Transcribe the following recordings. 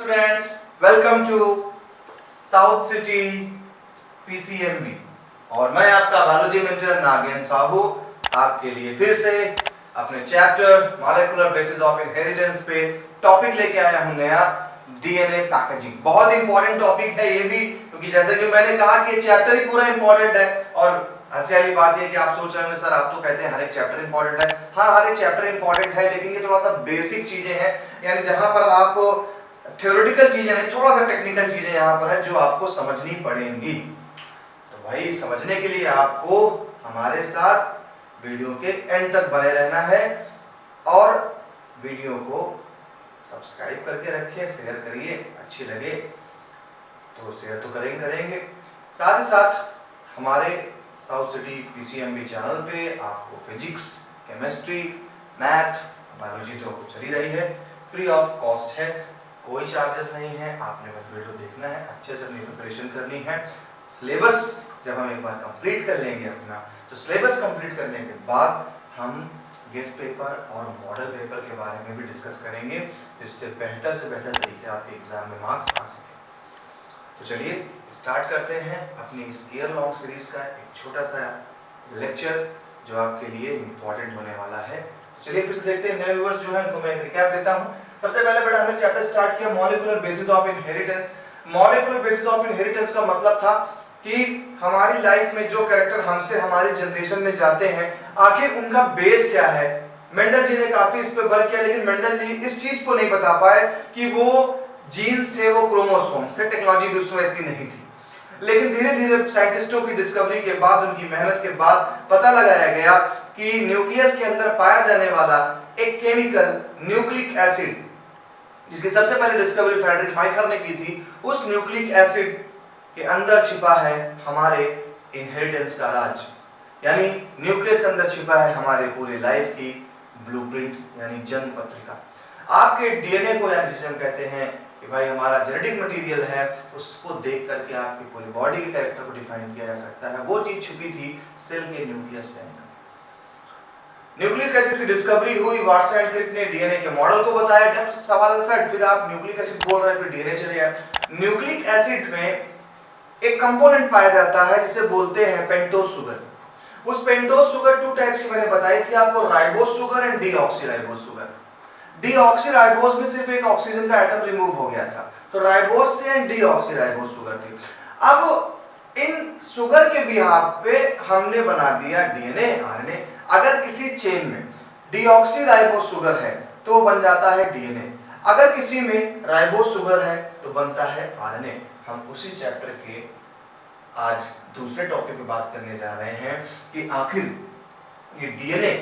students, welcome to South City PCMB और मैं आपका बायोलॉजी मेंटर नागेंद्र साहू आपके लिए फिर से अपने chapter molecular basis of inheritance पे टॉपिक लेके आया हूं नया डीएनए पैकेजिंग। बहुत इंपॉर्टेंट टॉपिक है ये भी, क्योंकि जैसे कि मैंने कहा कि चैप्टर ही पूरा इंपॉर्टेंट है। और हंसी वाली बात है कि आप सोच रहे होंगे सर आप तो कहते हैं हर एक चैप्टर इंपॉर्टेंट है। हाँ, हर एक चैप्टर इंपॉर्टेंट है, लेकिन ये थोड़ा सा बेसिक चीजें हैं, यानी जहां पर आपको थ्योरेटिकल चीजें नहीं, थोड़ा सा टेक्निकल चीजें यहाँ पर है जो आपको समझनी पड़ेंगी। तो भाई समझने के लिए आपको हमारे साथ वीडियो के एंड तक बने रहना है और वीडियो को सब्सक्राइब करके रखिए, शेयर करिए, अच्छी लगे तो शेयर तो करेंगे। साथ ही साथ हमारे साउथ सिटी पीसीएमबी चैनल पे आपको फिजिक्स, केमिस्ट्री, मैथ, बायोलॉजी तो चली रही है, फ्री ऑफ कॉस्ट है, कोई चार्जेस नहीं है। आपने बस वीडियो देखना है, अच्छे से अपनी प्रिपरेशन करनी है। सिलेबस जब हम एक बार कंप्लीट कर लेंगे अपना, तो सिलेबस कंप्लीट करने के बाद हम गेस्ट पेपर और मॉडल पेपर के बारे में भी डिस्कस करेंगे, जिससे बेहतर से बेहतर तरीके आपके एग्जाम में मार्क्स आ सके। तो चलिए स्टार्ट करते हैं अपनी इस ईयर लॉन्ग सीरीज का एक छोटा सा लेक्चर जो आपके लिए इम्पोर्टेंट होने वाला है। तो चलिए फिर से देखते हैं। नए व्यूअर्स जो है उनको मैं रिकैप देता हूं। सबसे पहले बेटा हमने चैप्टर स्टार्ट किया molecular basis of inheritance. Molecular basis of inheritance का मतलब था कि हमारी लाइफ में जो कैरेक्टर हमसे हमारी जनरेशन में जाते हैं, आखिर उनका बेस क्या है। मेंडल जी ने काफी इस पे वर्क किया, लेकिन मेंडल जी इस चीज को नहीं बता पाए कि वो जीन्स थे, वो क्रोमोसोम्स थे। टेक्नोलॉजी भी उस समय इतनी नहीं थी, लेकिन धीरे धीरे साइंटिस्टों की डिस्कवरी के बाद, उनकी मेहनत के बाद पता लगाया गया कि न्यूक्लियस के अंदर पाया जाने वाला एक केमिकल न्यूक्लिक एसिड, जिसकी सबसे पहले डिस्कवरी फ्रेडरिक माइखर ने की थी, उस न्यूक्लिक एसिड के अंदर छिपा है हमारे इनहेरिटेंस का राज। यानी न्यूक्लियस के अंदर छिपा है हमारे पूरे लाइफ की ब्लूप्रिंट, यानी जन्म पत्रिका। आपके डीएनए को, यानी जिसे हम कहते हैं कि भाई हमारा जेनेटिक मटेरियल है, उसको देख करके आपकी पूरी बॉडी के कैरेक्टर को डिफाइन किया जा सकता है। वो चीज छुपी थी सेल के न्यूक्लियस के अंदर। न्यूक्लिक एसिड की डिस्कवरी हुई, वाटसन एंड क्रिक ने डीएनए के मॉडल को बताया। जब सवाल सेट, फिर आप न्यूक्लिक एसिड बोल रहे हैं, फिर डीएनए चले गए। न्यूक्लिक एसिड में एक कंपोनेंट पाया जाता है जिसे बोलते हैं पेंटोज शुगर। उस पेंटोज शुगर टू टाइप्स की मैंने बताई थी आपको, ribose sugar and deoxyribose sugar. Deoxyribose में सिर्फ एक ऑक्सीजन का एटम रिमूव हो गया था, तो राइबोज थे एंड डीऑक्सीराइबोज शुगर थी। अब इन शुगर के बिहाफ पे हमने बना दिया डीएनए, आरएनए। अगर किसी चेन में डीऑक्सीराइबोज शुगर है तो वो बन जाता है डीएनए, अगर किसी में राइबोज शुगर है तो बनता है आरएनए। हम उसी चैप्टर के आज दूसरे टॉपिक पे बात करने जा रहे हैं कि आखिर ये डीएनए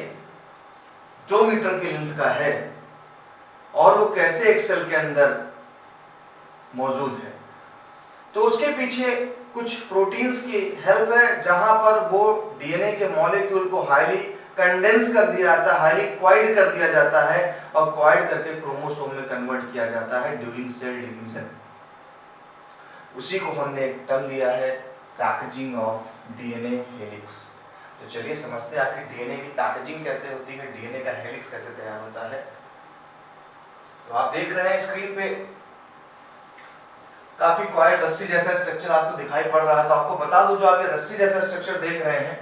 2 मीटर की लेंथ का है और वो कैसे एक सेल के अंदर मौजूद है। तो उसके पीछे कुछ प्रोटीन्स की हेल्प है, जहां पर वो डीएनए के मॉलिक्यूल को हाईली कंडेंस कर दिया जाता है, हाईली क्वाइड कर दिया जाता है और क्वाइड करके क्रोमोसोम में कन्वर्ट किया जाता है ड्यूरिंग सेल डिवीजन। उसी को हमने एक टर्म दिया है पैकेजिंग ऑफ डीएनए हेलिक्स। तो चलिए समझते हैं आखिर डीएनए की पैकेजिंग कैसे होती है, डीएनए का हेलिक्स कैसे तैयार होता है। तो आप देख रहे हैं स्क्रीन पे काफी क्वाइड रस्सी जैसा स्ट्रक्चर आपको दिखाई पड़ रहा है। तो आपको बता दूं, जो आप ये रस्सी जैसा स्ट्रक्चर देख रहे हैं,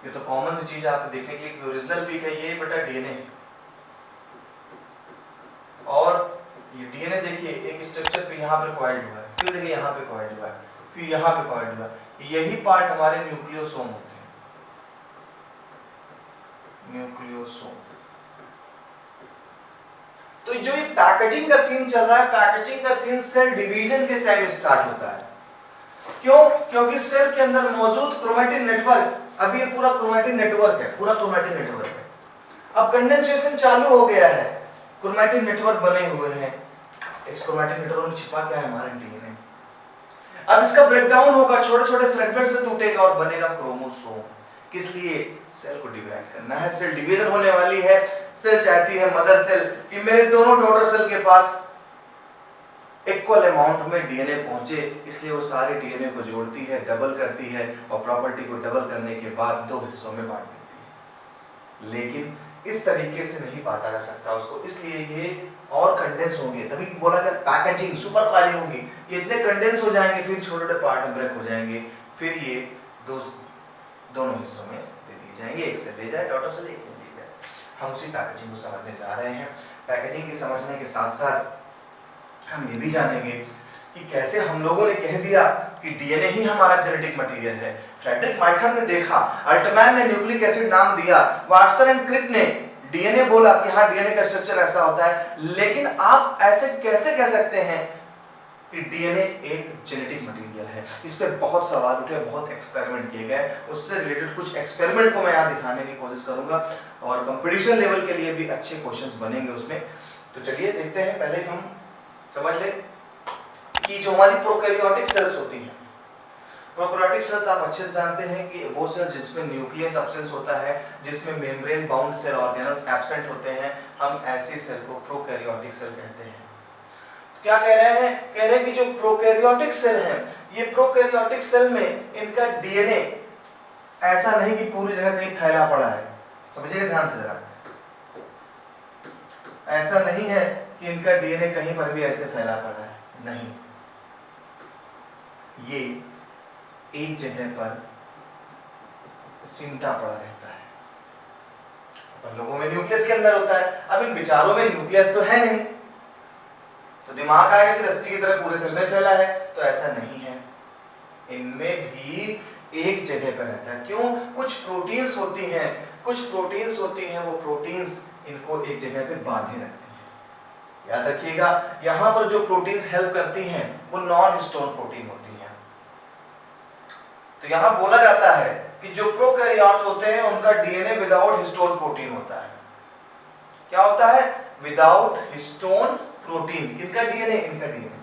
ये तो कॉमन सी चीज है आपको देखने के लिए। ओरिजिनल पीक है ये बेटा डीएनए, और ये डीएनए देखिए एक स्ट्रक्चर पे यहाँ पे क्वाइड हुआ है, फिर देखिए यहाँ पे क्वाइड हुआ है, फिर यहाँ पे क्वाइड हुआ है। यही पार्ट हमारे न्यूक्लियोसोम होते हैं, न्यूक्लियोसोम। तो जो ये पैकेजिंग का सीन चल रहा है, पैकेजिंग का सीन सेल डिवीजन के टाइम स्टार्ट होता है। क्यों? क्योंकि सेल के अंदर मौजूद क्रोमैटिन नेटवर्क, अभी ये पूरा क्रोमैटिन नेटवर्क है, पूरा क्रोमैटिन नेटवर्क है। अब कंडेंसेशन चालू हो गया है, क्रोमैटिन नेटवर्क बने हुए हैं। इस क्रोमैटिन नेटवर्क में छिपा क्या है हमारा डीएनए। अब इसका ब्रेकडाउन होगा, छोटे छोटे फ्रेगमेंट्स में टूटेगा और बनेगा क्रोमोसोम। किस लिए? सेल को डिवाइड करना है, सेल डिवीजन होने वाली है। सेल चाहती है मदर सेल कि मेरे दोनों डॉटर सेल के पास इक्वल अमाउंट में डीएनए पहुंचे, इसलिए वो सारे डीएनए को जोड़ती है, डबल करती है और प्रॉपर्टी को डबल करने के बाद 2 हिस्सों में बांट देती है। लेकिन इस तरीके से नहीं बांटा जा सकता उसको, इसलिए ये और कंडेंस होंगे, तभी बोला गया पैकेजिंग सुपर कॉइलिंग होगी, ये इतने कंडेंस हो जाएंगे फिर छोटे छोटे पार्ट में ब्रेक हो जाएंगे, फिर ये दोनों हिस्सों में दे दिए जाएंगे, एक से ले जाए डॉटर से ले जाए। हम उसी पैकेजिंग को समझने जा रहे हैं। पैकेजिंग के समझने के साथ साथ हम ये भी जानेंगे कि कैसे हम लोगों ने कह दिया कि डीएनए ही हमारा जेनेटिक मटेरियल है। फ्रेडरिक माइखर ने देखा, अल्टमैन ने न्यूक्लिक एसिड नाम दिया, वाटसन एंड क्रिक ने डीएनए बोला कि हाँ डीएनए का स्ट्रक्चर ऐसा होता है, लेकिन आप ऐसे कैसे कह सकते हैं कि डीएनए एक जेनेटिक मटेरियल है? इस पे बहुत सवाल उठे, बहुत एक्सपेरिमेंट किए गए, उससे रिलेटेड कुछ एक्सपेरिमेंट को मैं यहाँ दिखाने की कोशिश करूंगा और कंपटीशन लेवल के लिए भी अच्छे क्वेश्चंस बनेंगे उसमें। तो चलिए देखते हैं, पहले हम समझ लें कि जो हमारी प्रोकैरियोटिक सेल्स होती हैं, प्रोकैरियोटिक सेल्स आप अच्छे से जानते हैं कि वो सेल्स जिसमें न्यूक्लियस एब्सेंस होता है, जिसमें membrane bound cell organelles absent होते हैं, हम ऐसी सेल को प्रोकैरियोटिक सेल कहते हैं। क्या कह रहे हैं? कह रहे हैं कि जो प्रोकैरियोटिक सेल है, ये प्रोकैरियोटिक सेल में इनका डीएनए ऐसा नहीं कि पूरी जगह कहीं फैला पड़ा है, समझिएगा ध्यान से जरा, ऐसा नहीं है कि इनका डीएनए कहीं पर भी ऐसे फैला पड़ा है, नहीं, ये एक जगह पर सिमटा पड़ा रहता है। अपन लोगों में न्यूक्लियस के अंदर होता है, अब इन विचारों में न्यूक्लियस तो है नहीं, तो दिमाग आएगा कि रस्सी की तरह पूरे सेल में फैला है, तो ऐसा नहीं है, इनमें भी एक जगह पर रहता है। क्यों? कुछ प्रोटीन्स होती हैं, वो प्रोटीन्स इनको एक जगह पे बांधे रखती हैं। याद रखिएगा, यहाँ पर जो प्रोटीन्स हेल्प करती हैं वो नॉन हिस्टोन प्रोटीन होती हैं। तो यहाँ बोला जाता है कि जो प्रोकैरियोट्स होते हैं उनका डीएनए विदाउट हिस्टोन प्रोटीन होता है। क्या होता है? Without histone protein. किनका डीएनए? इनका डीएनए।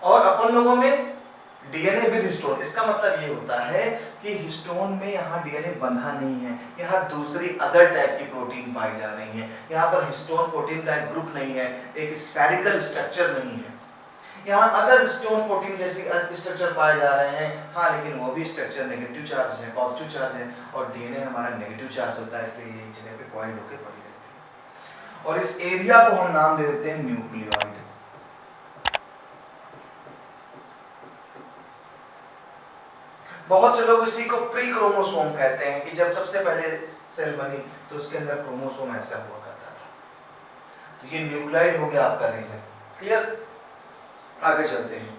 और अपन लोगों में डीएनए विद हिस्टोन, इसका मतलब ये होता है कि हिस्टोन में यहाँ डीएनए बंधा नहीं है, यहाँ दूसरी अदर टाइप की प्रोटीन पाई जा रही है। यहाँ पर हिस्टोन प्रोटीन का एक ग्रुप नहीं है, एक स्फेरिकल स्ट्रक्चर नहीं है। यहाँ अदर हिस्टोन प्रोटीन जैसे स्ट्रक्चर पाए जा रहे हैं, हाँ, लेकिन वो भी स्ट्रक्चर नेगेटिव चार्ज है, पॉजिटिव चार्ज है, और डीएनए हमारा नेगेटिव चार्ज होता है, इसलिए ये एक जगह पे कॉइल होकर पड़ी रहती है। और इस एरिया को हम नाम दे देते हैं न्यूक्लियोइड। बहुत से लोग इसी को प्री क्रोमोसोम कहते हैं कि जब सबसे पहले सेल बनी तो उसके अंदर क्रोमोसोम ऐसा हुआ करता था। तो ये न्यूक्लियोइड हो गया आपका रीजन। क्लियर? आगे चलते हैं।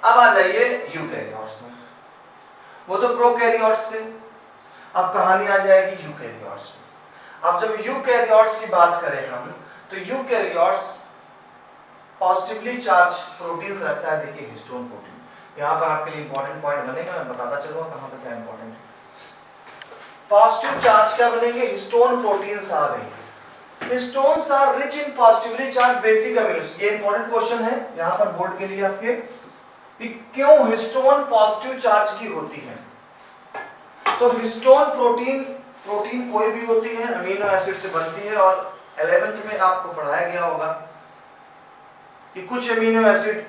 अब आ जाइए यूकैरियोट्स में। वो तो प्रोकैरियोट्स थे, अब कहानी आ जाएगी यूकैरियोट्स में। अब जब यूकैरियोट्स की बात करें हम, तो यूकैरियोट्स पॉजिटिवली चार्ज प्रोटीन्स रखता है। देखिए हिस्टोन प्रोटीन, यहाँ पर आपके लिए इंपॉर्टेंट पॉइंट बनेगा, मैं बताता चलूंगा कहाँ पर क्या इंपॉर्टेंट है। पॉजिटिव चार्ज क्या बनेंगे? हिस्टोन प्रोटीन्स आ गई। Histones are rich in positively charge basic amino. ये इंपॉर्टेंट क्वेश्चन है यहाँ पर बोर्ड के लिए आपके, कि क्यों हिस्टोन पॉजिटिव चार्ज की होती है। तो हिस्टोन प्रोटीन कोई भी होती है, अमीनो एसिड से बनती है, और 11th में आपको पढ़ाया गया होगा कि कुछ अमीनो एसिड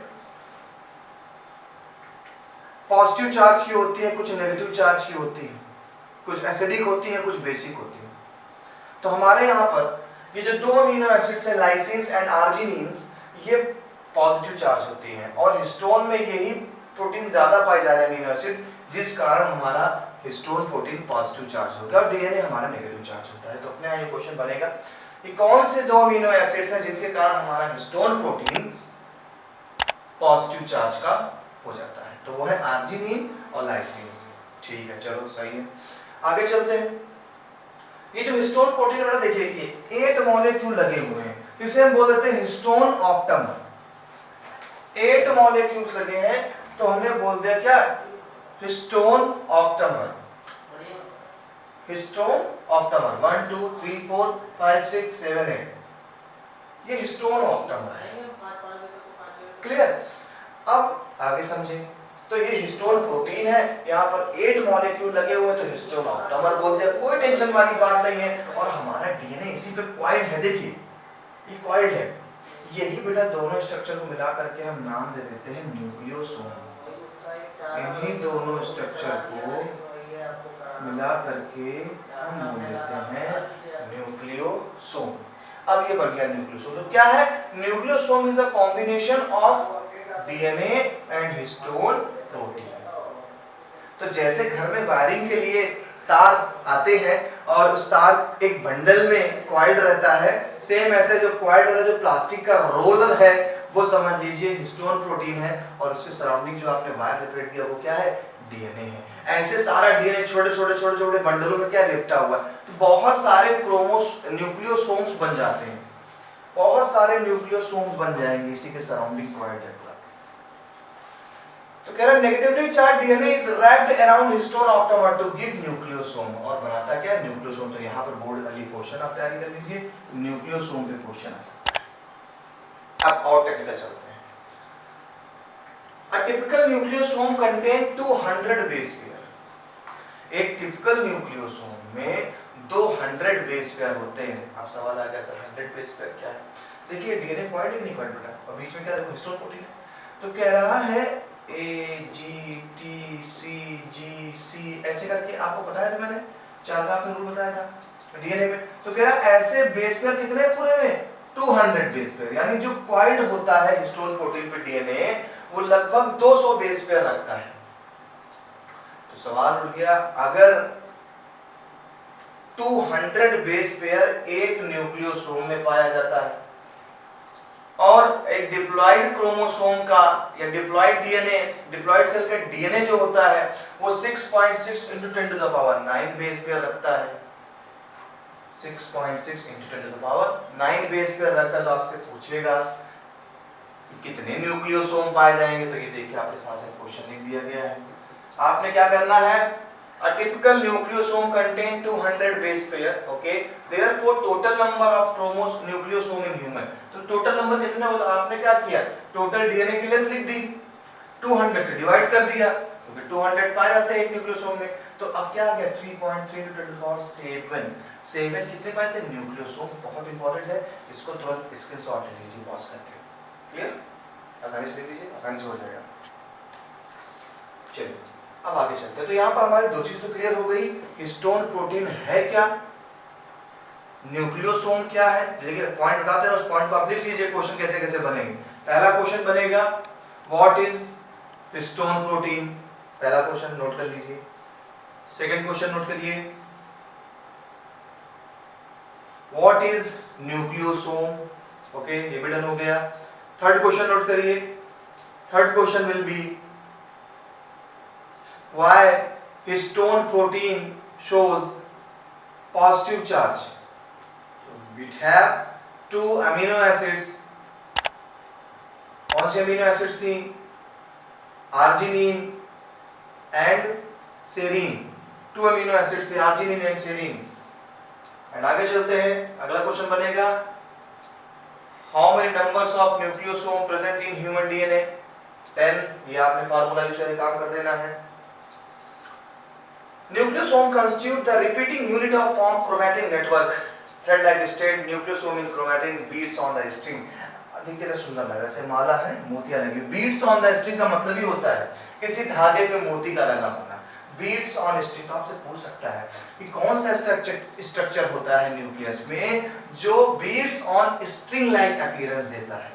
पॉजिटिव चार्ज की होती है, कुछ नेगेटिव चार्ज की होती है, कुछ एसिडिक होती है, कुछ बेसिक होती है। तो हमारे यहाँ पर ये जो दो अमीनो एसिड्स हैं, लाइसिन्स एंड आर्जिनिन्स, ये पॉजिटिव चार्ज होती हैं, और हिस्टोन में यही प्रोटीन ज्यादा पाए जा रहे हैं अमीनो एसिड, जिस कारण हमारा हिस्टोन प्रोटीन पॉजिटिव चार्ज होगा और डीएनए हमारा नेगेटिव चार्ज होता है। तो अपने यहाँ ये क्वेश्चन बनेगा कि कौन से दो अमीनो एसिड्स हैं जिनके कारण हमारा हिस्टोन प्रोटीन पॉजिटिव चार्ज का हो जाता है। तो वो है आर्जिनिन और लाइसिन्स। ठीक है, चलो सही है, आगे चलते हैं। ये जो हिस्टोन प्रोटीन वाला देखिए, ये 8 मॉलिक्यूल लगे हुए हैं, इसे हम बोल देते हैं हिस्टोन ऑक्टामर। 8 मॉलिक्यूल्स लगे हैं, तो हमने बोल दिया क्या? Histone octamer. हिस्टोन ऑक्टामर 1 2 3 4 5 6 7 8, ये हिस्टोन ऑक्टामर है। क्लियर? अब आगे समझे। तो ये हिस्टोन प्रोटीन है, यहाँ पर 8 मॉलिक्यूल लगे हुए, तो हिस्टोन ऑक्टामर बोल दिया, कोई टेंशन वाली बात नहीं है। और हमारा डीएनए इसी पे कॉइल है, देखिए ये कॉइल है। यही बेटा दोनों स्ट्रक्चर को मिला करके हम नाम दे देते हैं न्यूक्लियोसोम। इन्हीं दोनों स्ट्रक्चर को मिला करके हम बोल देते हैं न्यूक्लियोसोम। अब ये बन गया न्यूक्लियोसोम। तो क्या है? Nucleosome is a combination of DNA and histone protein. तो जैसे घर में वायरिंग के लिए तार आते हैं और उस तार एक बंडल में कॉइल्ड रहता है, सेम ऐसे जो कॉइल्ड वाला जो प्लास्टिक का रोलर है वो समझ लीजिए हिस्टोन प्रोटीन है, और उसके सराउंडिंग जो आपने वायर लिपेट दिया वो क्या है? डीएनए है। ऐसे सारा डीएनए छोटे छोटे बंडलों में क्या लिपटा हुआ है, तो बहुत सारे न्यूक्लियोसोम्स बन जाते हैं, बहुत सारे न्यूक्लियोसोम्स बन जाएंगे इसी के सराउंडिंग कॉइल्ड है। तो कह रहा है negatively charge DNA is wrapped around histone octamer to give nucleosome, और बनाता क्या है? न्यूक्लियोसोम। तो यहाँ पर बोर्ड वाली क्वेश्चन आप तैयारी कर लीजिए, न्यूक्लियोसोम पे क्वेश्चन आ सकता है। अब और टेक्निकल चलते हैं। A typical nucleosome contain 200 base pair. एक टिपिकल न्यूक्लियोसोम में 200 बेस पेयर होते हैं। अब सवाल आ गया सर 100 बेस पेयर क्या है? देखिए डीएनए पॉइंट ही नहीं पॉइंट बेटा, और बीच में क्या देखो हिस्टोन प्रोटीन है। तो कह रहा है ए जी टी सी जी सी ऐसे करके, आपको बताया था मैंने, चार्गाफ का रूल बताया था डीएनए में। तो कह रहा है ऐसे बेस पेयर कितने पूरे में? 200 बेस पेयर, यानी जो कॉइल्ड होता है हिस्टोन प्रोटीन पे डीएनए वो लगभग 200 बेस पेयर रखता है। तो सवाल उठ गया, अगर 200 बेस पेयर एक न्यूक्लियोसोम में पाया जाता है और एक डिप्लॉइड क्रोमोसोम का या डिप्लॉइड डीएनए, डिप्लॉइड सेल का डीएनए जो होता है वो 6.6 × 10⁹ बेस पेयर रखता है। 6.6 × 10⁹ बेस पेयर रखता है। तो आपसे पूछेगा कितने न्यूक्लियोसोम पाए जाएंगे? तो ये देखिए आपके साथ क्वेश्चन लिख दिया गया है। आपने क्या करना है? A typical nucleosome contain 200 base pair, okay? Therefore, total number of nucleosome in human. तो total number कितने होगा? आपने क्या किया? Total DNA की लेंथ लिख दी, 200 से डिवाइड कर दिया, क्योंकि 200 पाए जाते हैं एक न्यूक्लियोसोम में। तो अब क्या आ गया? 3.3 × 10⁷। 7 कितने पाए थे? न्यूक्लियोसोम। बहुत इंपॉर्टेंट है, इसको तुरंत स्क्रीनशॉट ले लीजिए पॉज करके। क्लियर? आसानी से ले लीजिए, आसानी से हो जाएगा। चलिए अब आगे चलते हैं। तो यहाँ पर हमारी दो चीज तो क्लियर हो गई, हिस्टोन प्रोटीन है क्या, न्यूक्लियोसोम क्या है। देखिए पॉइंट बताते हैं, उस पॉइंट को आप लिख लीजिए, क्वेश्चन कैसे कैसे बनेंगे। पहला क्वेश्चन बनेगा व्हाट इज हिस्टोन प्रोटीन, पहला क्वेश्चन नोट कर लीजिए। सेकंड क्वेश्चन नोट करिए, व्हाट इज न्यूक्लियोसोम, ओके ये भी डन हो गया। थर्ड क्वेश्चन नोट करिए, third question will be why histone protein shows positive charge. We have two amino acids, कौन सी अमीनो एसिड्स थी? Arginine and serine. 2 amino acids थे, arginine and serine. And आगे चलते हैं, अगला क्वेश्चन बनेगा how many numbers of nucleosome present in human DNA? 10। ये आपने फार्मूला यूज करके काम कर देना है। Nucleosome constitute the repeating unit of form chromatin network. Thread-like state nucleosome in chromatin beads on the string. देखिए कितना सुंदर लग रहा है, ऐसे माला है, मोतियां लगी। Beads on the string का मतलब ही होता है किसी धागे पे मोती का लगा होना। Beads on string, तो आपसे पूछ सकता है कि कौन सा स्ट्रक्चर होता है न्यूक्लियस में जो beads on string-like appearance देता है।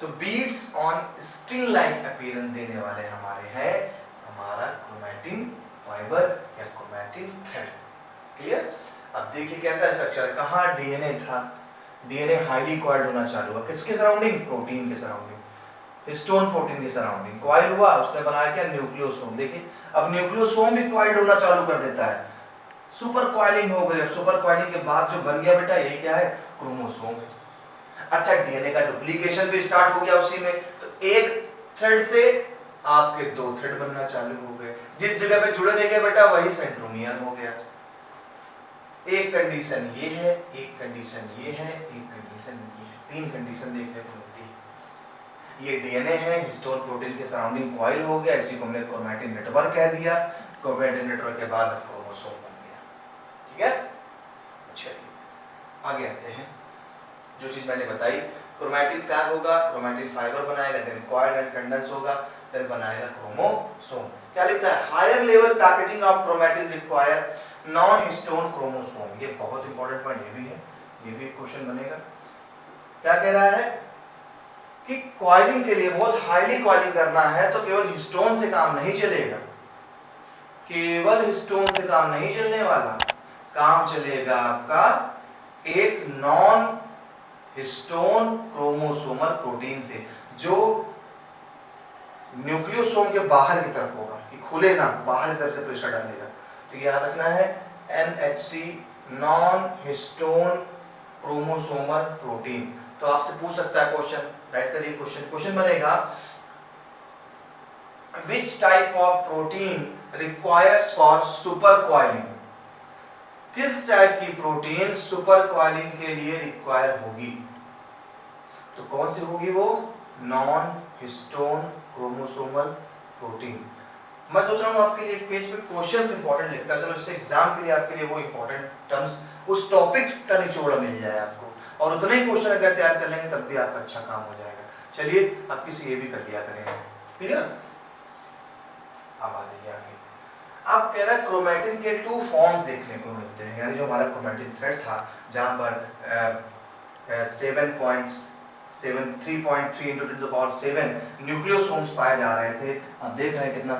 तो beads on string-like appearance देने वाले हमारे हैं हमारा क्रोमैटिन फाइबर या क्रोमैटिन थ्रेड। क्लियर? अब देखिए कैसा स्ट्रक्चर है, कहाँ डीएनए था, डीएनए हाईली कॉइल्ड होना चालू हुआ, किसके सराउंडिंग? प्रोटीन के सराउंडिंग, हिस्टोन प्रोटीन के सराउंडिंग कॉइल हुआ, उसने बनाया क्या? न्यूक्लियोसोम। देखिए अब न्यूक्लियोसोम भी कॉइल्ड होना चालू कर देता है, सुपर कॉइलिंग हो गई। अब सुपर कॉइलिंग के बाद जो बन गया बेटा यही क्या है? क्रोमोसोम है। अच्छा डीएनए का डुप्लीकेशन भी स्टार्ट हो गया उसी में, तो एक थ्रेड से आपके 2 थ्रेड बनना चालू हो गए, जिस जगह पे जुड़े रह गए बेटा वही सेंट्रोमियर हो गया। एक कंडीशन ये है, एक कंडीशन ये है, एक कंडीशन ये है, 3 कंडीशन देखने को मिलती है। ये डीएनए है, हिस्टोन प्रोटीन के सराउंडिंग कॉइल हो गया, इसी को हमने क्रोमैटिन नेटवर्क कह दिया। क्रोमैटिन नेटवर्क के बाद क्रोमोसोम बन गया। ठीक है, चलिए आगे आते हैं। जो चीज मैंने बताई, क्रोमैटिन पैक होगा, क्रोमैटिन फाइबर बनाएगा, देन कॉइल एंड कंडेंस होगा, देन बनाएगा क्रोमोसोम। क्या लिखता है? Higher level packaging of chromatin require non histone chromosome. ये बहुत इंपॉर्टेंट पॉइंट ये भी है, ये भी क्वेश्चन बनेगा। क्या कह रहा है कि कॉइलिंग के लिए बहुत हाईली कॉइलिंग करना है तो केवल हिस्टोन से काम नहीं चलेगा, केवल हिस्टोन से काम नहीं चलने वाला, काम चलेगा आपका एक नॉन हिस्टोन क्रोमोसोमल प्रोटीन से, जो न्यूक्लियोसोम के बाहर की तरफ होगा, कि खुले ना, बाहर की तरफ से प्रेशर डालेगा। तो याद रखना है NHC non histone chromosomal protein. तो आपसे पूछ सकता है क्वेश्चन, राइट करिए क्वेश्चन। क्वेश्चन बनेगा which type of protein requires for super coiling. किस टाइप की प्रोटीन सुपर कॉइलिंग के लिए रिक्वायर होगी? तो कौन सी होगी वो? Non histone chromosomal protein. मैं सोच रहा हूँ आपके लिए एक पेज पे क्वेश्चन इंपॉर्टेंट लिखता, चलो इससे एग्जाम के लिए आपके लिए वो इंपॉर्टेंट टर्म्स, उस टॉपिक्स का निचोड़ मिल जाए आपको, और उतने ही क्वेश्चन अगर तैयार कर लेंगे तब भी आपका अच्छा काम हो जाएगा। चलिए अब किसी ये भी कर लिया करेंगे, क्लियर? अब आ जाइए आगे। अब कह रहा है क्रोमैटिन के 2 फॉर्म्स देखने को मिलते हैं, यानी जो हमारा क्रोमैटिन थ्रेड था जहां पर 3.3 into 10 to the power 7 nucleosomes पाए जा रहे थे। आप देख रहे हैं कितना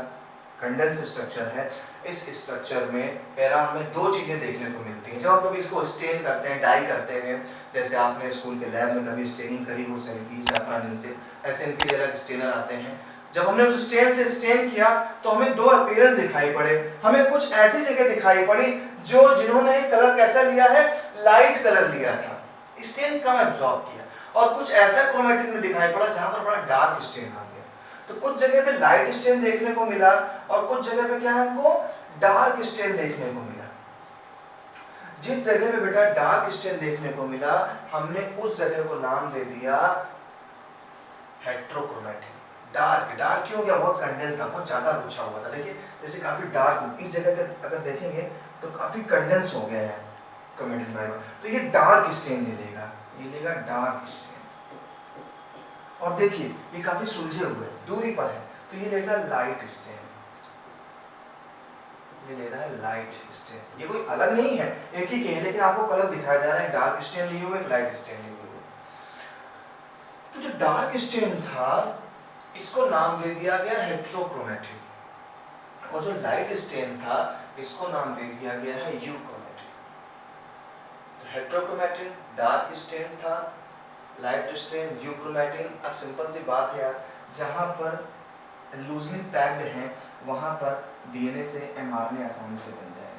कंडेंस स्ट्रक्चर है। इस स्ट्रक्चर में कह रहा हमें 2 चीजें देखने को मिलती हैं। जब हम कभी इसको स्टेन करते हैं, डाई करते हैं, जैसे आपने स्कूल के लैब में कभी स्टेनिंग करी हो सैफरन से, ऐसे इनके अलग स्टेनर आते हैं। जब हमने उस स्टेन से स्टेन किया तो हमें 2 अपीयरेंस दिखाई पड़े। हमें कुछ ऐसी जगह दिखाई पड़ी जो जिन्होंने कलर कैसा लिया है, लाइट कलर लिया था, स्टेन कम एब्जॉर्ब किया, और कुछ ऐसा क्रोमैटिन में दिखाई पड़ा जहां पर बड़ा डार्क स्टेन आ गया। तो कुछ जगह पे लाइट स्टेन देखने को मिला और कुछ जगह पे क्या है, हमको डार्क स्टेन देखने को मिला। जिस जगह पे बेटा डार्क स्टेन देखने को मिला, हमने उस जगह को नाम दे दिया हेट्रोक्रोमैटिन। डार्क डार्क क्यों गया? बहुत कंडेंस था, बहुत ज्यादा गुच्छा हुआ था। देखिए जैसे काफी डार्क, इस जगह पे अगर देखेंगे तो काफी कंडेंस हो गए हैं क्रोमैटिन फाइबर, तो ये डार्क स्टेन ले लेगा, ये लेगा डार्क स्टेन। और देखिए ये काफी सुलझे हुए दूरी पर है, तो ये लेता है लाइट स्टेन, ये ले रहा है लाइट स्टेन। ये कोई अलग नहीं है, एक ही के हैं, लेकिन आपको कलर दिखाया जा रहा है, डार्क स्टेन लिए हुए, लाइट स्टेन लिए हुए। तो जो डार्क स्टेन था इसको नाम दे दिया गया हेट्रोक्रोमैटिन, और जो लाइट स्टेन था इसको नाम दे दिया गया है यूक्रोमैटिन। तो हेट्रोक्रोमैटिन डार्क स्टेन था, लाइट स्टेन यूक्रोमैटिन। अब सिंपल सी बात है यार, जहां पर लूजली पैक्ड है वहां पर डीएनए से एमआरएनए आसानी से बन जाएगा,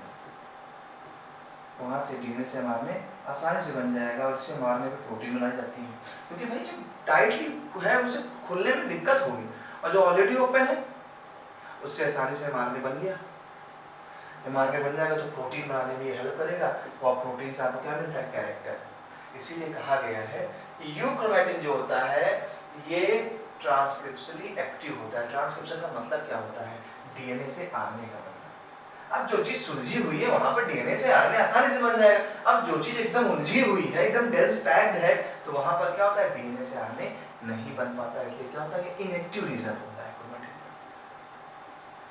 वहां से डीएनए से एमआरएनए आसानी से बन जाएगा, और इससे एमआरएनए पे प्रोटीन बनाई जाती है। क्योंकि भाई जो टाइटली है उसे खुलने में दिक्कत होगी, और जो ऑलरेडी ओपन है उससे आसानी से एमआरएनए बन गया, एमआरएनए बन जाएगा तो प्रोटीन बनाने में ये हेल्प करेगा, और प्रोटीन से आपको क्या मिलता है? कैरेक्टर। इसीलिए कहा गया है कि यूक्रोमैटिन जो होता है ये ट्रांसक्रिप्शनली एक्टिव होता है। ट्रांसक्रिप्शन का मतलब क्या होता है? डीएनए से आरएनए का बनना। अब जो चीज सुलझी हुई है वहां पर डीएनए से आरएनए आसानी से बन जाएगा। अब जो चीज एकदम उलझी हुई है, एकदम डेंस पैक्ड है, तो वहां पर क्या होता है? डीएनए से आरएनए नहीं बन पाता। इसलिए क्या होता है? इनएक्टिव रीजन होता है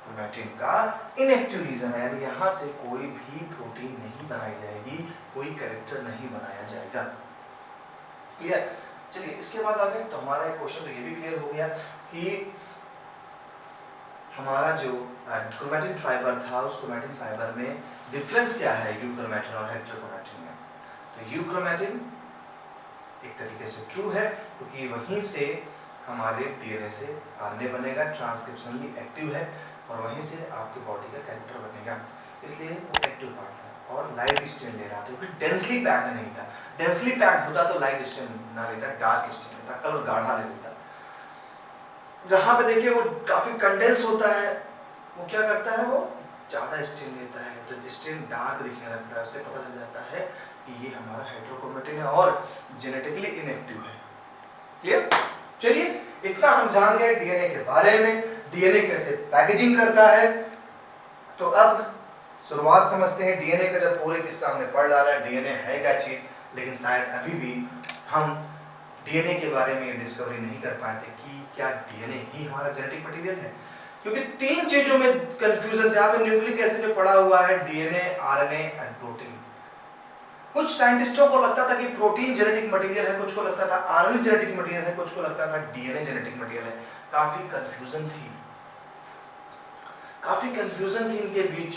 क्रोमैटिन का इनएक्टिव रीजन है, यानी यहां से कोई भी प्रोटीन नहीं बनाई जाएगी, कोई कैरेक्टर नहीं बनाया जाएगा। क्लियर? चलिए इसके बाद आगे तो हमारा एक क्वेश्चन तो ये भी क्लियर हो गया कि हमारा जो क्रोमैटिन फाइबर था उस क्रोमैटिन फाइबर में डिफरेंस क्या है यूक्रोमैटिन और हेट्रोक्रोमैटिन में। तो यूक्रोमैटिन एक तरीके से ट्रू है, क्योंकि वहीं से हमारे डीएनए से आरएनए बनेगा, ट्रांसक्रिप्शनली एक्टिव है, और वहीं से आपके बॉडी का कैरेक्टर बनेगा, इसलिए वो एक्टिव पार्ट था। और लाइट स्टेन ले रहा था क्योंकि डेंसली पैक्ड नहीं था। डेंसली पैक्ड होता तो लाइट स्टेन ना लेता, डार्क स्टेन लेता, कलर गाढ़ा लेता। जहां पे देखिए वो काफी कंडेंस होता है, वो क्या करता है? वो ज्यादा स्टेन लेता है, तो स्टेन डार्क दिखने लगता है, उससे पता चल जाता है कि ये हमारा हेट्रोक्रोमैटिन है और जेनेटिकली इनएक्टिव है। क्लियर? चलिए इतना हम जान गए डीएनए के बारे में, डीएनए कैसे पैकेजिंग करता है। तो अब शुरुआत समझते हैं डीएनए का। जब पूरे किस्सा हमने पढ़ डाला, डीएनए है क्या चीज, लेकिन शायद अभी भी हम डीएनए के बारे में डिस्कवरी नहीं कर पाए थे कि क्या डीएनए ही हमारा जेनेटिक मटेरियल है, क्योंकि 3 चीजों में कंफ्यूजन था। आपने न्यूक्लिक एसिड में पढ़ा हुआ है डीएनए, आरएनए एंड प्रोटीन। कुछ साइंटिस्टों को लगता था कि प्रोटीन जेनेटिक मटेरियल है, कुछ को लगता था आरएनए जेनेटिक मटेरियल है, कुछ को लगता था डीएनए जेनेटिक मटेरियल है। काफी कंफ्यूजन थी इनके बीच,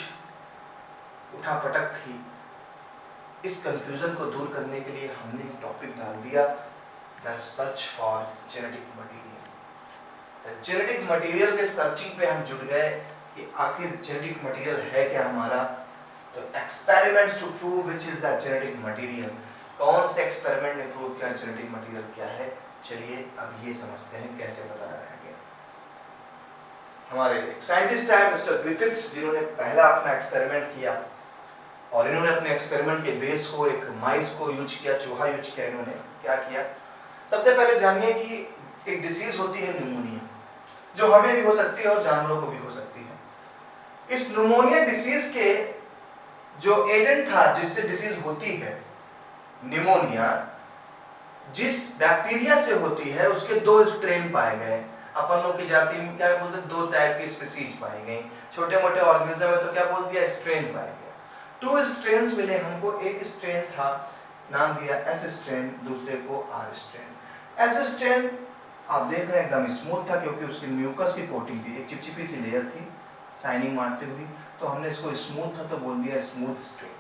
उठापटक थी। इस कंफ्यूजन को दूर करने के लिए हमने एक टॉपिक डाल दिया, the search for genetic material. Genetic material के सर्चिंग पे हम जुट गए कि आखिर जेनेटिक मटेरियल है क्या हमारा। तो experiments to prove which is the genetic material, कौन से एक्सपेरिमेंट ने प्रूव किया जेनेटिक मटेरियल क्या है। चलिए अब ये समझते हैं कैसे बताया गया। हमारे साइंटिस्ट है मिस्टर ग्रिफिथ्स, जिन्होंने पहला अपना एक्सपेरिमेंट किया और इन्होंने अपने एक्सपेरिमेंट के बेस को एक माइस को यूज किया, चूहा यूज किया। इन्होंने क्या किया, सबसे पहले जानिए कि एक डिसीज होती है निमोनिया, जो हमें भी हो सकती है और जानवरों को भी हो सकती है। इस निमोनिया डिसीज के जो एजेंट था जिससे डिसीज होती है निमोनिया, जिस बैक्टीरिया से होती है उसके 2 स्ट्रेन पाए गए। अपन लोग की जाति में क्या बोलते हैं, 2 टाइप की स्पीसीज पाई गई। छोटे मोटे ऑर्गेनिज्म में तो क्या बोल दिया, स्ट्रेन पाए गए। 2 स्ट्रेन्स मिले हमको। एक स्ट्रेन था, नाम दिया एस स्ट्रेन, दूसरे को आर स्ट्रेन। एस स्ट्रेन आप देख रहे हैं एकदम स्मूथ था, क्योंकि उसकी म्यूकस की कोटिंग थी, एक चिपचिपी सी लेयर थी शाइनिंग मारती हुई, तो हमने इसको स्मूथ था तो बोल दिया स्मूथ स्ट्रेन।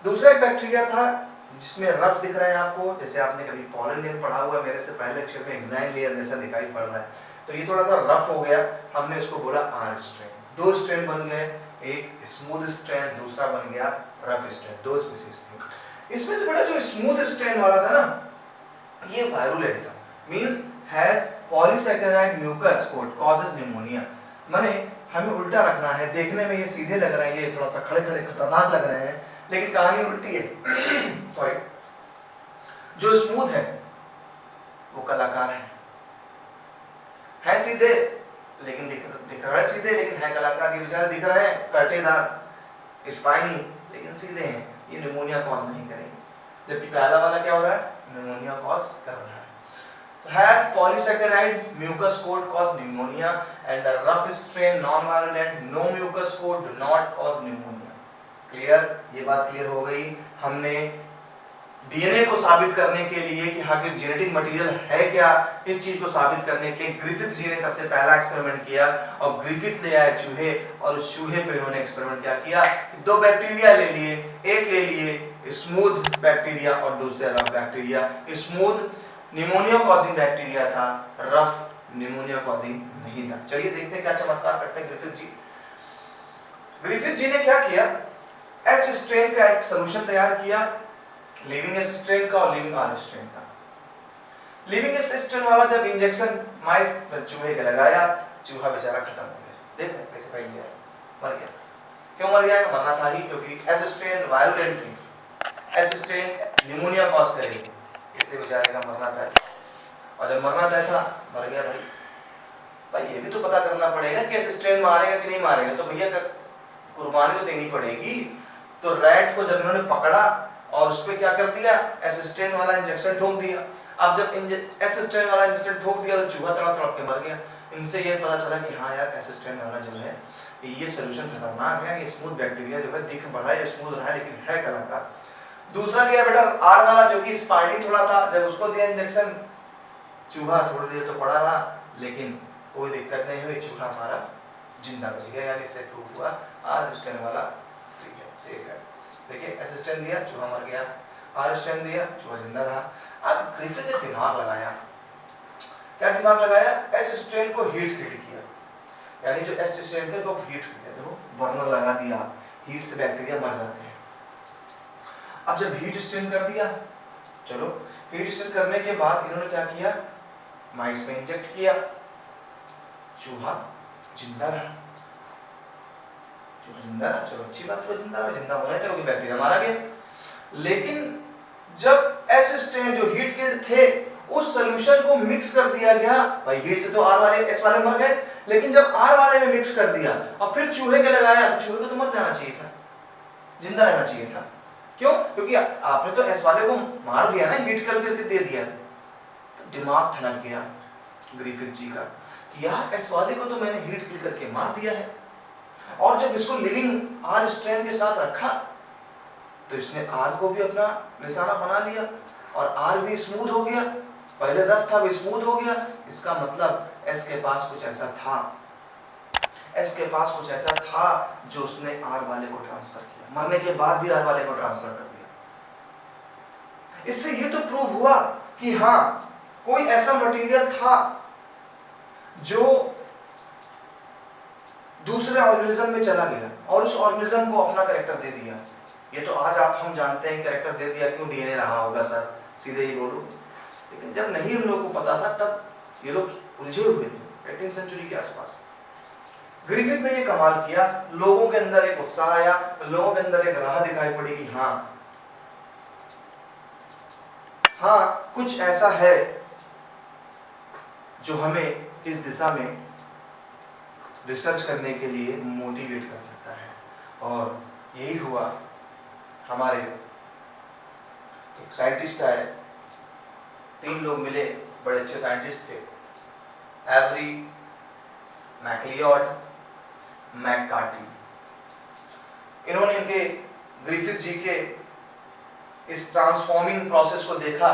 दूसरा एक बैक्टीरिया था जिसमें रफ दिख रहा है आपको, जैसे आपने कभी पॉलन लेयर पढ़ा हुआ है, मेरे से पहले लेक्चर में एक्साइन लेयर जैसा दिखाई पड़ रहा है, तो ये थोड़ा सा रफ हो गया, हमने इसको बोला आर स्ट्रेन। 2 स्ट्रेन बन गए, एक स्मूथ स्ट्रेन, दूसरा बन गया रफ स्ट्रेन। 2 स्पीसीज थी। इसमें से बड़ा जो स्मूथ स्ट्रेन वाला था ना, ये वायरुलेंट था, means has polysaccharide mucus coat causes pneumonia. माने हमें उल्टा रखना है, देखने में ये सीधे लग रहे हैं, ये थोड़ा सा खड़े खड़े खतरनाक लग रहे हैं, लेकिन कहानी उल्टी है। सॉरी, जो स्मूथ है वो कलाकार है सीधे लेकिन दिख रहा है सीधे, लेकिन है कलाकार। ये बेचारे दिख रहे हैं कांटेदार स्पाइनी, लेकिन सीधे हैं, ये निमोनिया कॉज नहीं करेंगे। जबकि पहला वाला क्या हो रहा है, निमोनिया कॉज कर रहा है। Has polysaccharide mucus coat cause pneumonia and the rough strain non-virulent no mucus coat do not cause pneumonia. Clear, ये बात क्लियर हो गई। हमने डीएनए को साबित करने के लिए कि आखिर जेनेटिक मटेरियल है क्या, इस चीज को साबित करने के लिए ग्रिफिथ जी ने सबसे पहला एक्सपेरिमेंट किया, और ग्रिफिथ ले आए चूहे, और उस चूहे पे उन्होंने एक्सपेरिमेंट क्या किया, 2 बैक्टीरिया ले लिए, एक ले लिए स्मूथ बैक्टीरिया और दूसरा rough bacteria. Smooth pneumonia causing bacteria था, रफ निमोनिया कॉजिंग नहीं था। चलिए देखते हैं क्या चमत्कार करते हैं ग्रिफिथ जी। ग्रिफिथ जी ने क्या किया, एस स्ट्रेन का एक सॉल्यूशन तैयार किया, लिविंग एस स्ट्रेन का और लिविंग आर स्ट्रेन का। लिविंग एस स्ट्रेन वाला जब इंजेक्शन माइस चूहे के लगाया, चूहा बेचारा खत्म हो गया। देख रहे कैसे फैल गया, मर गया। क्यों मर गया, मरना था ही, क्योंकि एस स्ट्रेन वायरुलेंट थी, एस स्ट्रेन निमोनिया कॉज करेगी, इसलिए बेचारे का मरना तय था। और जब मरना तय था, मर गया भाई ये भी तो पता करना पड़ेगा कि एस स्ट्रेन मारेगा कि नहीं मारेगा, तो भैया कुर्बानी तो देनी पड़ेगी। तो रैट को जब इन्होंने पकड़ा और उस पर क्या कर दिया, एस स्ट्रेन वाला इंजेक्शन ठोक दिया। अब जब एस स्ट्रेन वाला इंजेक्शन ठोक दिया तो चूहा तड़प तड़प के मर गया। इनसे ये पता चला कि हाँ यार एस स्ट्रेन वाला जो है ये सोल्यूशन खतरनाक है, ये स्मूथ बैक्टीरिया जो है दिख बड़ा है, स्मूथ रहा है, लेकिन है कलाकार। दूसरा लिया बेटा आर वाला, जो कि स्पाइनी थोड़ा था, जब उसको दिया इंजेक्शन, चूहा थोड़ी देर तो पड़ा रहा, लेकिन कोई दिक्कत नहीं हुई, चूहा हमारा जिंदा बच गया। यानी इससे प्रूफ हुआ आर स्ट्रेन वाला फ्री है, सेफ है। देखिए एस स्ट्रेन दिया, चूहा मर गया, आर स्ट्रेन दिया, चूहा जिंदा रहा। अब ग्रिफिथ ने दिमाग लगाया, क्या दिमाग लगाया, एस स्ट्रेन को हीट किया, यानी जो एस स्ट्रेन थे को हीट किया, देखो बर्नर लगा दिया, हीट से बैक्टीरिया मर जाते हैं। अब जब हीट स्ट्रेन कर दिया, चलो हीट स्ट्रेन करने के बाद इन्होंने क्या किया, माइस में इंजेक्ट किया, चूहा जिंदा रहा, चूहा जिंदा रहा, चलो अच्छी बात, चूहा जिंदा रहा, जिंदा होने तक बैक्टीरिया मारा गया। लेकिन जब एस स्ट्रेन जो हीट किड थे उस सॉल्यूशन को मिक्स कर दिया गया, भाई हीट से तो आर वाले एस वाले मर गए, लेकिन जब आर वाले में मिक्स कर दिया और फिर चूहे के लगाया, तो चूहे को तो मर जाना चाहिए था, जिंदा रहना चाहिए था। क्यों? क्योंकि आपने तो एस वाले को मार दिया ना, हीट करके दे दिया। तो दिमाग ठनक गया ग्रिफिथ जी का कि यार एस वाले को तो मैंने हीट किल करके मार दिया है, और जब इसको लिविंग आर स्ट्रेन के साथ रखा तो इसने आर को भी अपना निशाना बना लिया और आर भी स्मूथ हो गया। पहले रफ था, भी स्मूथ हो गया। इसका मतलब एस के पास कुछ ऐसा था, एस के पास कुछ ऐसा था जो उसने आर वाले को ट्रांसफर किया, मरने के बाद भी आर वाले को ट्रांसफर कर दिया। इससे ये तो प्रूव हुआ कि हाँ कोई ऐसा मटेरियल था जो दूसरे ऑर्गेनिज्म में चला गया और उस ऑर्गेनिज्म को अपना कैरेक्टर दे दिया। ये तो आज हम जानते हैं कैरेक्टर दे दिया, क्यों डीएनए रहा होगा सर, सीधे ही बोलो। लेकिन जब नहीं हम लोग को पता था तब ये लोग उलझे हुए थे 18वीं सेंचुरी के आसपास। ग्रिफिथ ने ये कमाल किया, लोगों के अंदर एक उत्साह आया, लोगों के अंदर एक राह दिखाई पड़ी कि हाँ कुछ ऐसा है जो हमें इस दिशा में रिसर्च करने के लिए मोटिवेट कर सकता है। और यही हुआ, हमारे एक साइंटिस्ट आए, 3 लोग मिले, बड़े अच्छे साइंटिस्ट थे, एवरी, मैकलियोड, मैककार्टी। इन्होंने इनके ग्रिफिथ जी के इस ट्रांसफॉर्मिंग प्रोसेस को देखा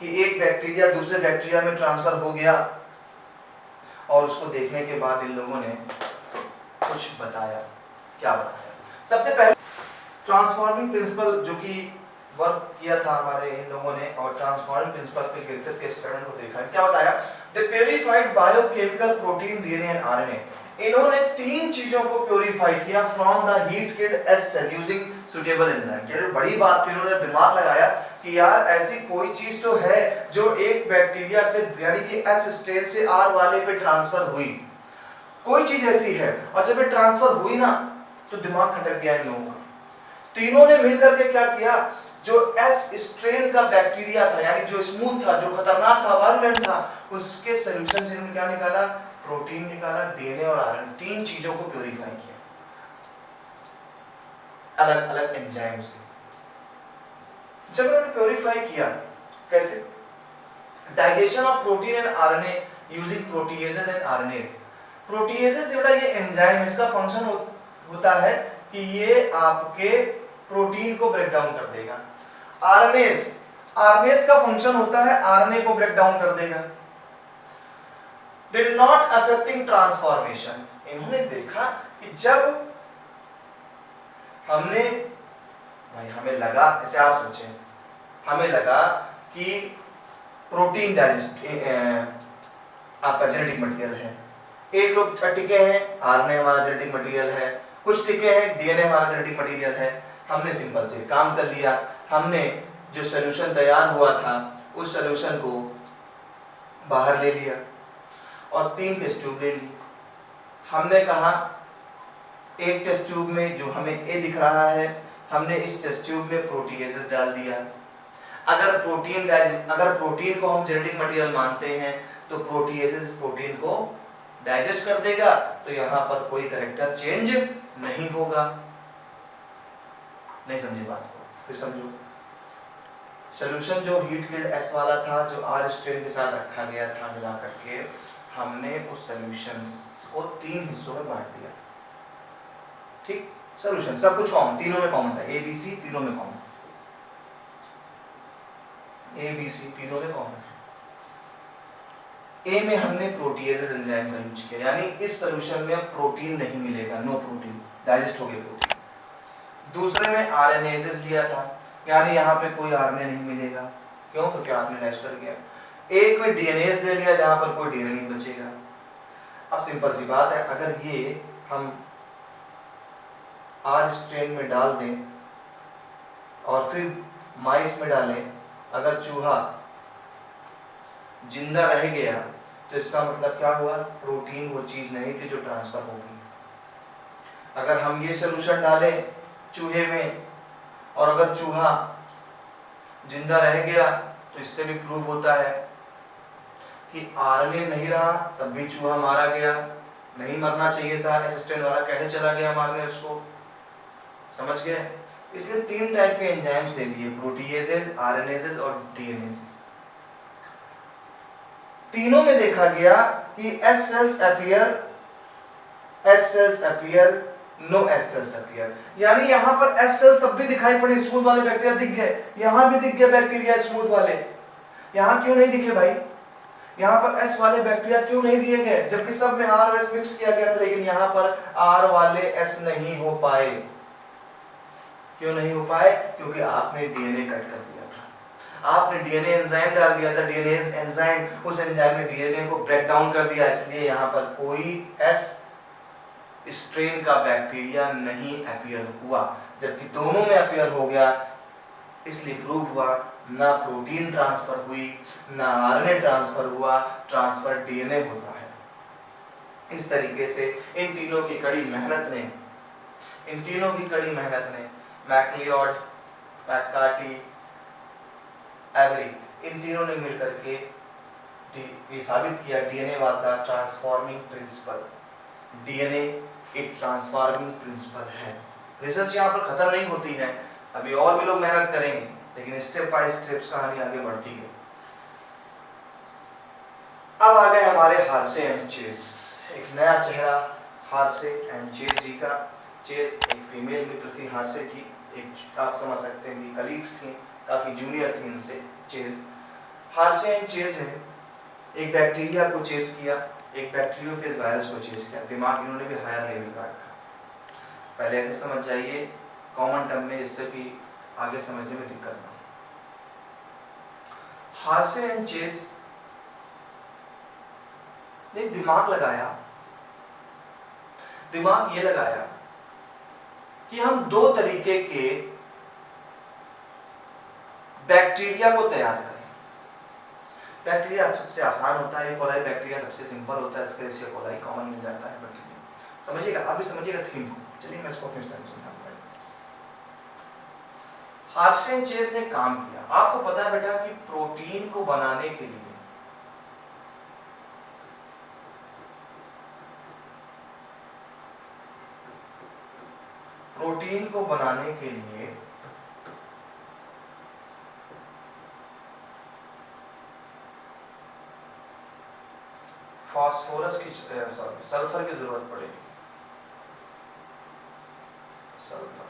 कि एक बैक्टीरिया दूसरे बैक्टीरिया में ट्रांसफर हो गया, और उसको देखने के बाद इन लोगों ने कुछ बताया। क्या बताया? सबसे पहले ट्रांसफॉर्मिंग प्रिंसिपल जो कि वर्क किया था हमारे इन लोगों ने, और ट्रांसफॉर्मिंग प्रिंसिपल पे ग्रिफिथ के एक्सपेरिमेंट को देखा। क्या बताया? The purified biochemical protein, DNA and RNA. इन्होंने 3 चीजों को प्यूरिफाई किया from the heat killed S cell using suitable enzyme. ये बड़ी बात थी, इन्होंने दिमाग लगाया कि यार ऐसी कोई चीज तो है जो एक बैक्टीरिया से यानी कि एस स्टेज से आर वाले पे ट्रांसफर हुई, कोई चीज ऐसी है। और जब ये ट्रांसफर हुई ना तो दिमाग खटक गया इन लोगों का। तीनों ने मिलकर के क्या किया, जो एस स्ट्रेन का बैक्टीरिया था यानी जो स्मूथ था, जो खतरनाक था, वायलेंट था, उसके सॉल्यूशन से इन्होंने क्या निकाला? प्रोटीन निकाला, डीएनए और आरएनए, 3 चीजों को प्यूरिफाई किया अलग अलग एंजाइम से। जब उन्होंने प्यूरिफाई किया, कैसे? Digestion of protein and RNA using proteases and RNase. Proteases जो ये एंजाइम, इसका फंक्शन होता है कि ये आपके प्रोटीन को ब्रेक डाउन कर देगा। आरएनएज का फंक्शन होता है आरएनए को ब्रेक डाउन कर देगा। Did not affecting transformation. इन्होंने देखा कि जब हमें लगा, ऐसे आप सोचें, हमें लगा कि प्रोटीन डाइजेस्ट आपका जेनेटिक मटेरियल है, एक लोग टिके हैं, आरएनए हमारा जेनेटिक मटेरियल है, कुछ टिके हैं, डीएनए हमारा जेनेटिक मटेरियल है। हमने सिंपल से काम कर लिया, हमने जो सॉल्यूशन तैयार हुआ था उस सॉल्यूशन को बाहर ले लिया और 3 टेस्ट ट्यूब ले ली। हमने कहा एक टेस्ट ट्यूब में जो हमें ए दिख रहा है, हमने इस टेस्ट ट्यूब में प्रोटीएजेस डाल दिया। अगर प्रोटीन को हम जेनेटिक मटेरियल मानते हैं तो प्रोटीएजेस प्रोटीन को डाइजेस्ट कर देगा, तो यहाँ पर कोई कैरेक्टर चेंज नहीं होगा। नहीं समझे बात को? फिर समझो। सॉल्यूशन जो हीट किल्ड एस वाला था, जो आर स्ट्रेन के साथ रखा गया था मिला करके, हमने उस सॉल्यूशन को 3 हिस्सों में बांट दिया। ठीक, सॉल्यूशन सब कुछ कॉमन, तीनों में कॉमन था, ए बी सी तीनों में कॉमन, ए बी सी तीनों में कॉमन है। ए में हमने प्रोटीएजेस एंजाइम का यूज किया, यानी इस सॉल्यूशन में प्रोटीन नहीं मिलेगा, नो प्रोटीन, डाइजेस्ट हो गया प्रोटीन। दूसरे में आरएनएजेस लिया था, यानी यहाँ पे कोई आरएनए नहीं मिलेगा, क्यों? क्योंकि आरएनए डाइजेस्ट कर गया। एक में डीएनएस दे लिया, जहां पर कोई डीएनए नहीं बचेगा। अब सिंपल सी बात है, अगर ये हम आर स्ट्रेन में डाल दें और फिर माइस में डालें, अगर चूहा जिंदा रह गया तो इसका मतलब क्या हुआ? प्रोटीन वो चीज नहीं थी जो ट्रांसफर हो गई। अगर हम ये सॉल्यूशन डालें चूहे में और अगर चूहा जिंदा रह गया तो इससे भी प्रूव होता है कि आरएनए नहीं रहा तब भी चूहा मारा गया, नहीं मरना चाहिए था, असिस्टेंट वाला कैसे चला गया मारने उसको, समझ गए? इसलिए 3 टाइप के एंजाइम्स ले लिए, प्रोटीएजेस, आरएनएजेस और डीएनएजेस। तीनों में देखा गया कि S cells appear, no S cells appear। यानी यहाँ पर S cells तब भी दिखाई पड़े, स्मूथ वाले बैक्टीरिया दिख गए, यहाँ भी दिख गए बैक्टीरिया स्मूथ वाले। यहाँ क्यों नहीं दिखे भाई? यहाँ पर S वाले बैक्टीरिया क्यों नहीं दिए गए, जबकि सब में R और S मिक्स किया गया था, लेकिन यहाँ पर R वाले S नहीं हो पाए। क्यों नहीं हो पाए? क्योंकि आपने डीएनए कट कर दिया था, आपने डीएनए एंजाइम डाल दिया था, डीएनए एंजाइम, उस एंजाइम ने डीएनए को ब्रेक डाउन कर दिया, इसलिए यहाँ पर कोई S स्ट्रेन का बैक्टीरिया नहीं अपीयर हुआ, जबकि दोनों में अपीयर हो गया। इसलिए प्रूव हुआ ना प्रोटीन ट्रांसफर हुई, ना आरएनए ट्रांसफर हुआ, ट्रांसफर डीएनए होता है। इस तरीके से इन तीनों की कड़ी मेहनत ने मैक्लिओड, मैककार्टी, एवरी, इन तीनों ने मिलकर के ये साबित किया DNA was the transforming principle. DNA एक ट्रांसफॉर्मिंग प्रिंसिपल है। रिसर्च यहाँ पर खत्म नहीं होती है, अभी और भी लोग मेहनत करेंगे, लेकिन स्टेप बाय स्टेप कहानी आगे बढ़ती है। अब आ गए हमारे हार्से एंड चेज, एक नया चेहरा हार्से एंड चेज जी का। चेज एक फीमेल मित्र थी हार्से की, एक आप समझ सकते हैं कलीग्स थी, काफी जूनियर थी इनसे चेज। हार्से एंड चेज ने एक बैक्टीरिया को चेज किया, एक बैक्टीरियोफेज वायरस को चेज किया। दिमाग इन्होंने भी हायर लेवल का रखा। पहले ऐसे समझ जाइए कॉमन टर्म में, जिससे कि आगे समझने में दिक्कत ना हो। हार्से एंड चेज ने दिमाग लगाया, दिमाग ये लगाया कि हम दो तरीके के बैक्टीरिया को तैयार करें। बैक्टीरिया सबसे आसान होता है, कोलाई बैक्टीरिया सबसे सिंपल होता है, इसके लिए कोलाई कॉमन मिल जाता है बैक्टीरिया। समझिएगा, आप भी समझिएगा थीम को। चलिए मैं इसको अपने स्टाइल में समझाऊंगा। हार्से एंड चेज ने काम किया। आपको पता है बेटा कि प्रोटीन को बनाने के लिए फास्फोरस की सल्फर की जरूरत पड़ेगी। सल्फर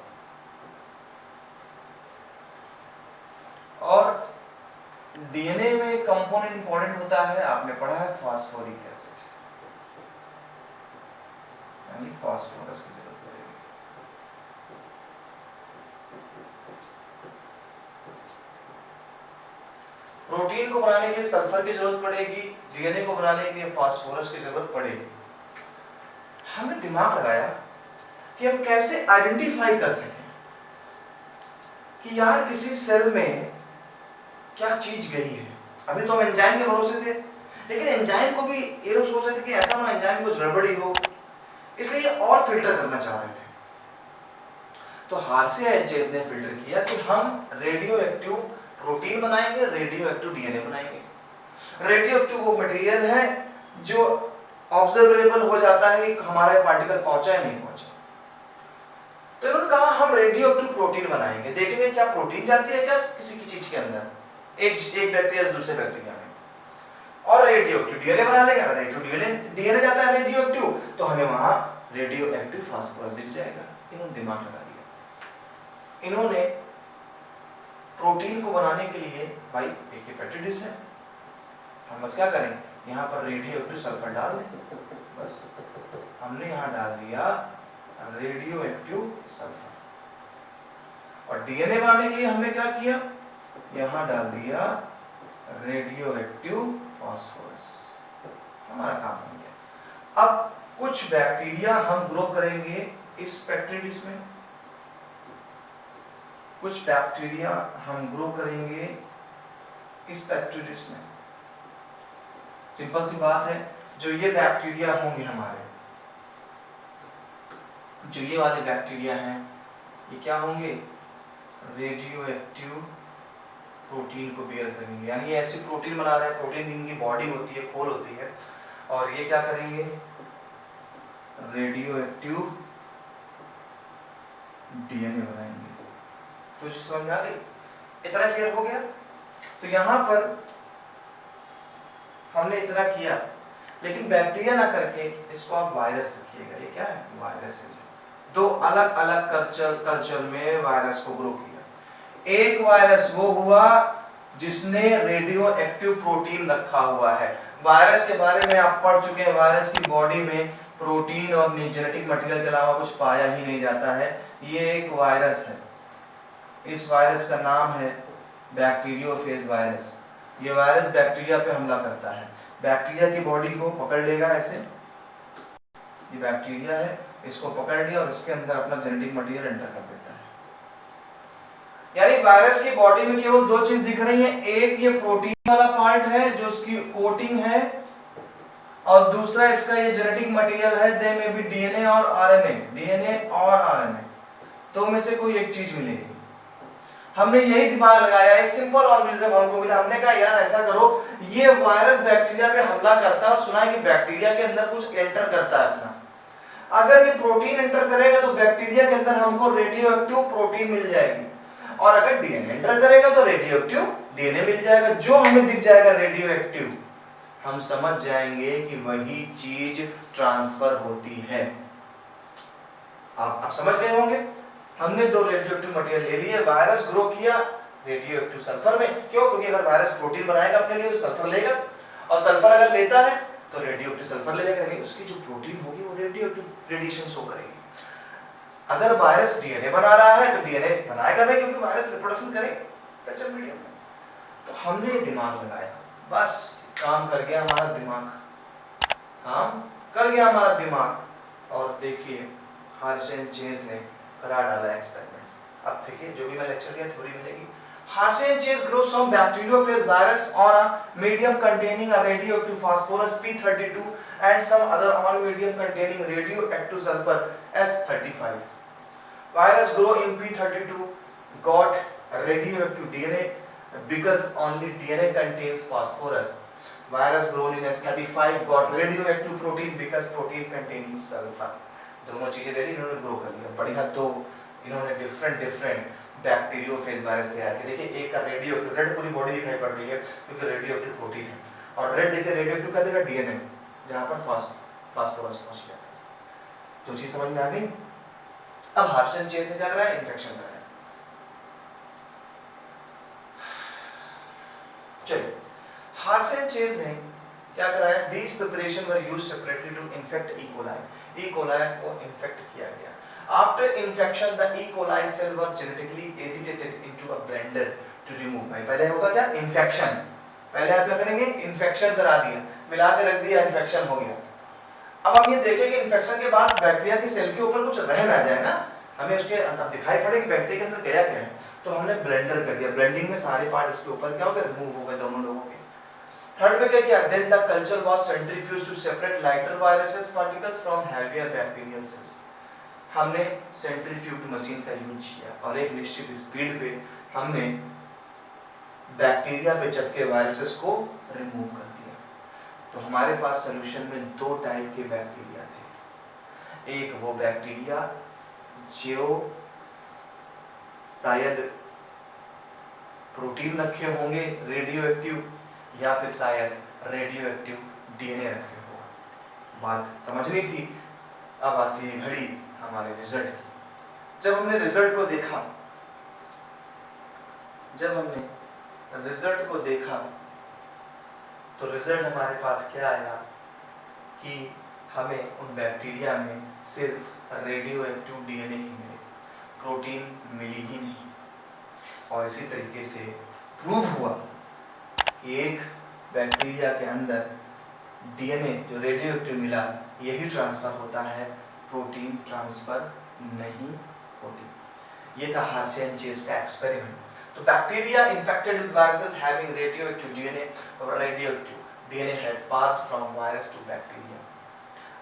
और डीएनए में कंपोनेंट इंपॉर्टेंट होता है, आपने पढ़ा है फास्फोरिक एसिड, यानी फास्फोरस की जरूरत पड़ेगी। प्रोटीन को बनाने के लिए सल्फर की जरूरत पड़ेगी, डीएनए को बनाने के लिए फास्फोरस की जरूरत पड़ेगी। हमने दिमाग लगाया कि हम कैसे आइडेंटिफाई कर सकें कि यार किसी सेल में क्या चीज गई है। अभी तो हम एंजाइम के भरोसे थे, लेकिन एंजाइम को भी ये लोग सोच रहे थे कि ऐसा ना एंजाइम कुछ गड़बड़ी हो, इसलिए और फिल्टर करना चाह रहे थे। तो हार्से एंड चेज ने फिल्टर किया कि हम रेडियो एक्टिव प्रोटीन बनाएंगे, रेडियो एक्टिव डीएनए बनाएंगे। रेडियो एक्टिव वो मटेरियल है जो ऑब्जर्वेबल हो जाता है कि हमारा पार्टिकल पहुंचा या नहीं पहुंचा। तो इन्होंने कहा हम रेडियो एक्टिव प्रोटीन बनाएंगे, देखेंगे क्या प्रोटीन जाती है क्या किसी की चीज के अंदर, एक बैक्टीरिया से दूसरे बैक्टीरिया में, और रेडियो एक्टिव डीएनए बना लेंगे। अगर रेडियो डीएनए जाता है रेडियो एक्टिव, तो हमें वहां रेडियो एक्टिव फास्फोरस दिख जाएगा। इन्होंने दिमाग लगा दिया। इन्होंने प्रोटीन को बनाने के लिए, भाई एक हेपेटाइटिस है, हम बस क्या करें, यहाँ पर रेडियो एक्टिव सल्फर डाल दें। बस हमने यहाँ डाल दिया रेडियो एक्टिव सल्फर, और डीएनए बनाने के लिए हमने क्या किया, यहाँ डाल दिया रेडियो एक्टिव फास्फोरस। हमारा काम हो गया। अब कुछ बैक्टीरिया हम ग्रो करेंगे इस हेपेटाइटिस में, कुछ बैक्टीरिया हम ग्रो करेंगे इस हेपेटाइटिस में। सिंपल सी बात है, जो ये बैक्टीरिया होंगे हमारे, जो ये वाले बैक्टीरिया हैं, ये क्या होंगे, रेडियो एक्टिव प्रोटीन को बेयर करेंगे। यानी ये ऐसी प्रोटीन बना रहे हैं, प्रोटीन इनकी बॉडी होती है, खोल होती है, और ये क्या करेंगे, रेडियो एक्टिव डीएनए बनाएंगे। तो समझ में आ गई? इतना क्लियर हो गया? तो यहाँ पर हमने इतना किया, लेकिन बैक्टीरिया ना करके इसको आप वायरस रखिएगा। ये क्या है? वायरस है। दो अलग अलग कल्चर में वायरस को ग्रो किया। एक वायरस वो हुआ जिसने रेडियो एक्टिव प्रोटीन रखा हुआ है। वायरस के बारे में आप पढ़ चुके हैं, वायरस की बॉडी में प्रोटीन और जेनेटिक मटेरियल के अलावा कुछ पाया ही नहीं जाता है। ये एक वायरस है। इस वायरस का नाम है बैक्टीरियोफेज वायरस। ये वायरस बैक्टीरिया पे हमला करता है। बैक्टीरिया की बॉडी को पकड़ लेगा ऐसे, ये बैक्टीरिया है, इसको पकड़ लिया और इसके अंदर अपना जेनेटिक मटेरियल एंटर कर देता है। यानी वायरस की बॉडी में केवल दो चीज दिख रही है, एक ये प्रोटीन वाला पार्ट है जो उसकी कोटिंग है, और दूसरा इसका ये जेनेटिक मटेरियल है। दे में भी डीएनए और आरएनए, डीएनए और आरएनए, तो में से कोई एक चीज मिलेगी। हमने यही दिमाग लगाया, एक सिंपल ऑर्गेनिज्म हमको मिला, हमने कहा यार ऐसा करो, ये वायरस बैक्टीरिया पे हमला करता है और सुना है कि बैक्टीरिया के अंदर कुछ एंटर करता है अपना। अगर ये प्रोटीन एंटर करेगा तो बैक्टीरिया के अंदर हमको रेडियो एक्टिव प्रोटीन मिल जाएगी, और अगर डीएनए एंटर करेगा तो रेडियो एक्टिव डीएनए मिल जाएगा। जो हमें दिख जाएगा रेडियो एक्टिव, हम समझ जाएंगे कि वही चीज ट्रांसफर होती है। आप समझ गए होंगे। हमने दो रेडियो एक्टिव मटेरियल ले लिए, वायरस ग्रो किया रेडियो एक्टिव सल्फर में। क्यों? क्योंकि अगर वायरस प्रोटीन बनाएगा अपने लिए तो सल्फर लेगा, और सल्फर अगर लेता है तो रेडियो एक्टिव सल्फर ले लेगा, नहीं उसकी जो प्रोटीन होगी वो रेडियो एक्टिव रेडिएशन शो करेगी। अगर वायरस डीएनए बना रहा है तो डीएनए बनाएगा भी, क्योंकि वायरस रिप्रोडक्शन करेगा कल्चर मीडियम में। तो हमने दिमाग लगाया, बस काम कर गया हमारा दिमाग, काम कर गया हमारा दिमाग। और देखिए हार्शेन चेज ने करा डाला एक्सपेरिमेंट। अब देखिए जो भी मैं लेक्चर दिया थ्योरी मिलेगी। हार्शेन chase grows from bacteriophage virus on a medium containing a radioactive phosphorus P32 and some other on medium containing radioactive sulfur S35. Virus grow in P32 got radioactive DNA because only DNA contains phosphorus. Virus grown in S35 got radioactive protein because protein containing sulfur. दोनों चीजें ready इन्होंने grow कर लिया बढ़िया। तो इन्होंने different bacteriophage virus तैयार किए। देखिए एक का रेडियो एक्टिव, रेड पूरी बॉडी दिखाई पड़ रही है क्योंकि रेडियो एक्टिव प्रोटीन है, और रेड देखिए रेडियो एक्टिव का देगा डीएनए जहां पर फास्फोरस पहुंच गया था। तो चीज समझ में आ गई। अब हार्शेन चेज ने क्या कराया? इन्फेक्शन कराया। चलिए हार्शेन चेज ने क्या कराया? These preparation were used separately to infect E coli. E coli को इन्फेक्ट किया गया। After infection the E coli cell were genetically agitated into a blender to remove. भाई पहले होगा क्या? इन्फेक्शन। पहले आप क्या करेंगे? इन्फेक्शन करा दिया, मिला के रख दिया, इन्फेक्शन हो गया। अब हम ये देखें कि इन्फेक्शन के बाद बैक्टीरिया की सेल के ऊपर कुछ रह ना जाए ना, हमें उसके अब दिखाई पड़े कि बैक्टीरिया के अंदर गया क्या है। तो हमने ब्लेंडर कर दिया। ब्लेंडिंग में सारे पार्ट इसके ऊपर क्या हो गए? रिमूव हो गए दोनों लोगों के। थर्ड में क्या किया? Then the culture was centrifuged to separate lighter viruses particles from heavier bacterial cells. हमने सेंट्रीफ्यूज मशीन का यूज किया और एक निश्चित स्पीड पे हमने बैक्टीरिया पे चिपके वायरसेस को रिमूव कर दिया। तो हमारे पास सॉल्यूशन में दो टाइप के बैक्टीरिया थे। एक वो बैक्टीरिया जो शायद प्रोटीन रखे होंगे रेडियो एक्टिव, या फिर शायद रेडियो एक्टिव डीएनए रखे हो। बात समझनी थी। अब आती है घड़ी हमारे रिजल्ट की। जब हमने रिजल्ट को देखा, तो रिजल्ट हमारे पास क्या आया कि हमें उन बैक्टीरिया में सिर्फ रेडियो एक्टिव डीएनए ही मिले, प्रोटीन मिली ही नहीं। और इसी तरीके से प्रूव हुआ कि एक बैक्टीरिया के अंदर डीएनए जो रेडियो एक्टिव मिला यही ट्रांसफर होता है, प्रोटीन ट्रांसफर नहीं होती। ये था हार्शेन चेज का एक्सपेरिमेंट। तो bacteria infected with viruses having radioactive DNA और radioactive DNA had passed from virus to bacteria.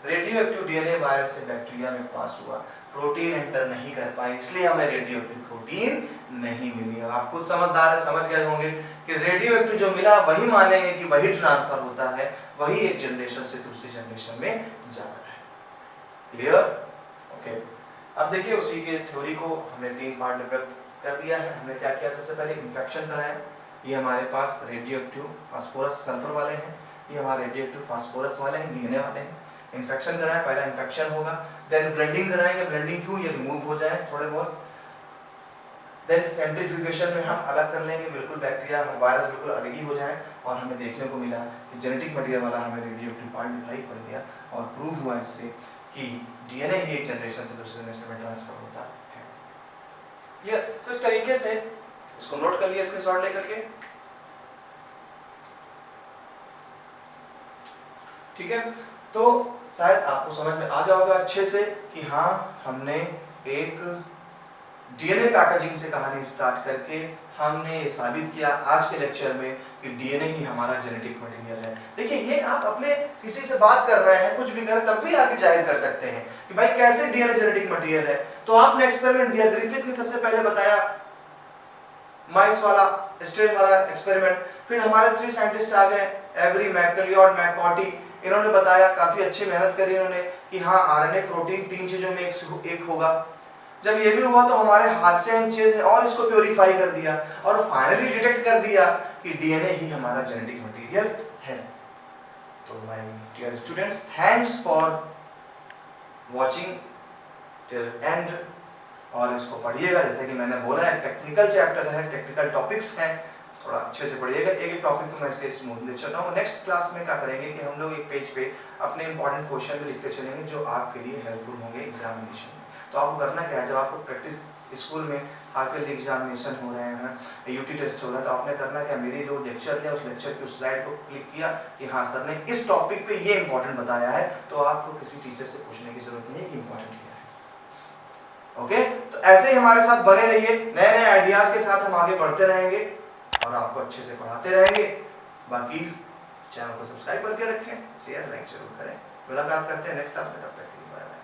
Radioactive DNA virus से बैक्टीरिया में पास हुआ, प्रोटीन एंटर नहीं कर पाए, इसलिए हमें रेडियोएक्टिव प्रोटीन नहीं मिली। अब आप खुद समझदार है, समझ गए होंगे कि रेडियोएक्टिव जो मिला वही मानेंगे कि वही ट्रांसफर होता है, वही एक जनरेशन से दूसरी जनरेशन में जाता है। क्लियर? ओके। अब देखिए उसी के थ्योरी को हमने 3 पार्ट में कर दिया है। हमने क्या किया, सबसे पहले इन्फेक्शन कराया, ये हमारे पास रेडियो एक्टिव फास्फोरस सल्फर वाले हैं, ये हमारे रेडियो एक्टिव फास्फोरस वाले हैं, डीएनए वाले हैं। इन्फेक्शन कराया, पहला इन्फेक्शन होगा, देन ब्लेंडिंग कराएंगे, ब्लेंडिंग क्यों, ये रिमूव हो जाए थोड़े बहुत, देन सेंट्रीफ्यूगेशन में हम अलग कर लेंगे, बिल्कुल बैक्टीरिया वायरस बिल्कुल अलग ही हो जाए, और हमें देखने को मिला कि जेनेटिक मटेरियल वाला हमें रेडियो एक्टिव पार्ट दिखाई पड़ गया, और प्रूव हुआ इससे कि डीएनए ही एक जनरेशन से दूसरे जनरेशन में ट्रांसफर होता है। क्लियर? तो इस तरीके से इसको नोट कर लिया स्क्रीनशॉट लेकर के, ठीक है। तो शायद आपको समझ में आ गया होगा अच्छे से कि हाँ, हमने एक डीएनए पैकेजिंग से कहानी स्टार्ट करके हमने ये साबित किया आज के लेक्चर में कि डीएनए ही हमारा जेनेटिक मटेरियल है। देखिए, ये आप अपने किसी से बात कर रहे हैं, कुछ भी करें, तब भी आगे जाहिर कर सकते हैं कि भाई कैसे डीएनए जेनेटिक मटेरियल है। तो आपने एक्सपेरिमेंट दिया, ग्रिफिथ ने सबसे पहले बताया माइस वाला स्ट्रेन वाला एक्सपेरिमेंट, फिर हमारे 3 साइंटिस्ट आ गए, एवरी, मैकलियोड, मैककॉटी, इन्होंने बताया, काफी अच्छी मेहनत करी इन्होंने कि हाँ, आरएनए प्रोटीन 3 चीजों में एक होगा। जब ये भी हुआ तो हमारे हाथ से इन चीज ने और इसको प्योरीफाई कर दिया और फाइनली डिटेक्ट कर दिया कि डीएनए ही हमारा जेनेटिक मटेरियल है। तो my dear students, thanks for watching till end, और इसको पढ़िएगा, जैसे कि मैंने बोला है टेक्निकल चैप्टर है, टेक्निकल टॉपिक्स हैं, थोड़ा अच्छे से पढ़िएगा। एक टॉपिक तो मैं इसके स्मूथली चलता हूँ। नेक्स्ट क्लास में क्या करेंगे कि हम लोग एक पेज पे अपने इंपॉर्टेंट क्वेश्चन भी लिखते चलेंगे जो आपके लिए हेल्पफुल होंगे एग्जामिनेशन में। तो आपको करना क्या है, जब आपको प्रैक्टिस स्कूल में हाफ ईयरली एग्जामिनेशन हो रहे हैं, यूटी टेस्ट हो रहा है, तो आपने करना क्या, मेरी जो लेक्चर है उस लेक्चर की उस स्लाइड को क्लिक किया कि हाँ सर ने इस टॉपिक पे ये इंपॉर्टेंट बताया है, तो आपको किसी टीचर से पूछने की जरूरत नहीं है कि इंपॉर्टेंट क्या है। ओके, तो ऐसे ही हमारे साथ बने रहिए, नए नए आइडियाज के साथ हम आगे बढ़ते रहेंगे और आपको अच्छे से पढ़ाते रहेंगे। बाकी चैनल को सब्सक्राइब करके रखें, शेयर लाइक जरूर करें। मुलाकात करते हैं नेक्स्ट क्लास में, तब तक के लिए बाय बाय।